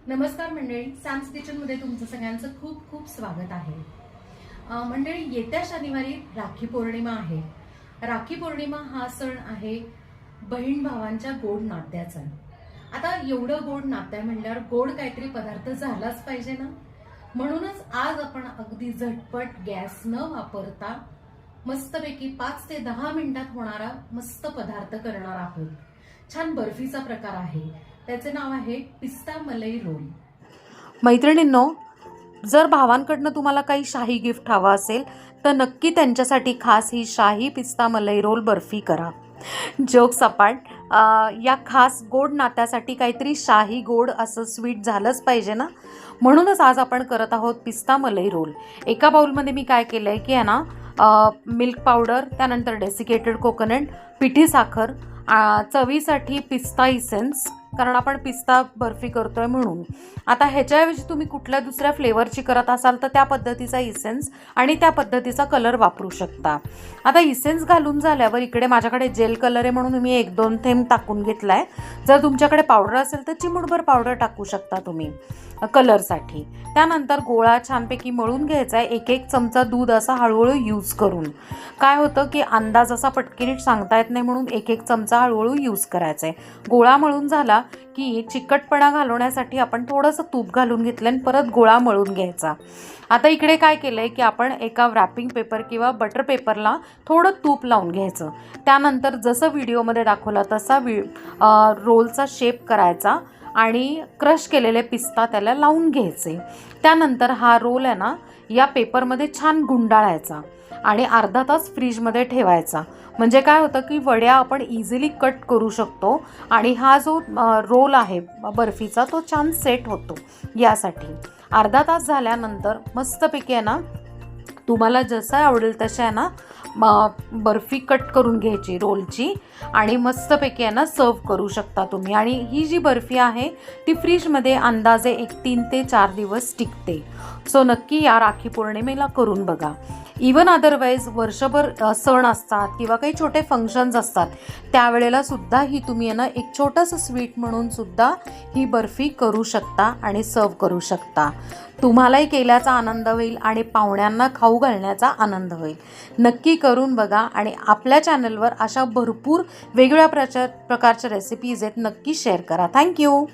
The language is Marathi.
नमस्कार मंडळी, सॅम्स किचनमध्ये तुमचं सगळ्यांचं खूप खूप स्वागत आहे। मंडळी, येत्या शनिवारी राखी पौर्णिमा आहे। राखी पौर्णिमा हा सण आहे बहीण भावांच्या गोड नात्याचा। आता एवढं गोड नातं आहे म्हणल्यावर गोड काहीतरी पदार्थ झालाच पाहिजे ना। म्हणूनच आज आपण अगदी झटपट गॅस न वापरता मस्तपैकी 5 ते 10 मिनिटात होणारा मस्त पदार्थ करणार आहोत। छान बर्फीचा प्रकार आहे, त्याचे नाव आहे पिस्ता मलाई रोल। मैत्रिणींनो, जर भावांकडनं तुम्हाला काही शाही गिफ्ट हवा असेल तर नक्की त्यांच्यासाठी खास ही शाही पिस्ता मलाई रोल बर्फी करा। जोक्स अपार्ट, या खास गोड नात्यासाठी काहीतरी शाही गोड असं स्वीट झालंच पाहिजे ना। म्हणूनच आज आपण करत आहोत पिस्ता मलाई रोल। एका बाउलमध्ये मी काय केलं आहे की आहे ना, मिल्क पावडर, त्यानंतर डेसिकेटेड कोकोनट, पिठी साखर, चवीसाठी पिस्ता इसेन्स, कारण आपण पिस्ता बर्फी करतोय म्हणून। आता ह्याच्याऐवजी तुम्ही कुठल्या दुसऱ्या फ्लेवरची करत असाल तर त्या पद्धतीचा इसेन्स आणि त्या पद्धतीचा कलर वापरू शकता। आता इसेन्स घालून झाल्यावर इकडे माझ्याकडे जेल कलर आहे म्हणून मी 1-2 थेंब टाकून घेतलाय। जर तुमच्याकडे पावडर असेल तर चिमूटभर पावडर टाकू शकता तुम्ही कलरसाठी। त्यानंतर गोळा छानपैकी मळून घ्यायचा आहे, 1-1 चमचा दूध असा हळूहळू यूज करून। काय होतं की अंदाज असा पटकीने सांगता येत नाही म्हणून 1-1 चमचा हळूहळू यूज करायचा आहे। गोळा मळून झाला की चिकटपणा घालवण्यासाठी आपण थोडंसं तूप घालून घेतलं आणि परत गोळा मळून घ्यायचा। आता इकडे काय केलं आहे की आपण एका रॅपिंग पेपर किंवा बटर पेपरला थोडं तूप लावून घ्यायचं। त्यानंतर जसं व्हिडिओमध्ये दाखवला तसा रोलचा शेप करायचा आणि क्रश केलेले पिस्ता त्याला लावून घ्यायचे। त्यानंतर हा रोल आहे ना या पेपरमध्ये छान गुंडाळायचा आणि अर्धा तास फ्रीजमध्ये ठेवायचा। म्हणजे काय होतं की वड्या आपण इझिली कट करू शकतो आणि हा जो रोल आहे बर्फीचा तो छान सेट होतो। यासाठी अर्धा तास झाल्यानंतर मस्तपैकी आहे ना, तुम्हाला जसं आवडेल तशा आहे ना बर्फी कट करून घ्यायची रोलची आणि मस्तपैकी आहे ना सर्व करू शकता तुम्ही। आणि ही जी बर्फी आहे ती फ्रीजमध्ये अंदाजे 3 ते 4 दिवस टिकते। सो नक्की या राखी पौर्णिमेला करून बघा। इवन अदरवाईज वर्षभर सण असतात किंवा काही छोटे फंक्शन्स असतात त्यावेळेला सुद्धा ही तुम्ही ना एक छोटंसं स्वीट म्हणून सुद्धा ही बर्फी करू शकता आणि सर्व करू शकता। तुम्हालाही केल्याचा आनंद होईल आणि पाहुण्यांना खाऊ घालण्याचा आनंद होईल। नक्की करून बघा आणि आपल्या चॅनलवर अशा भरपूर वेगवेगळ्या प्रकारच्या रेसिपीज आहेत, नक्की शेअर करा। थँक्यू।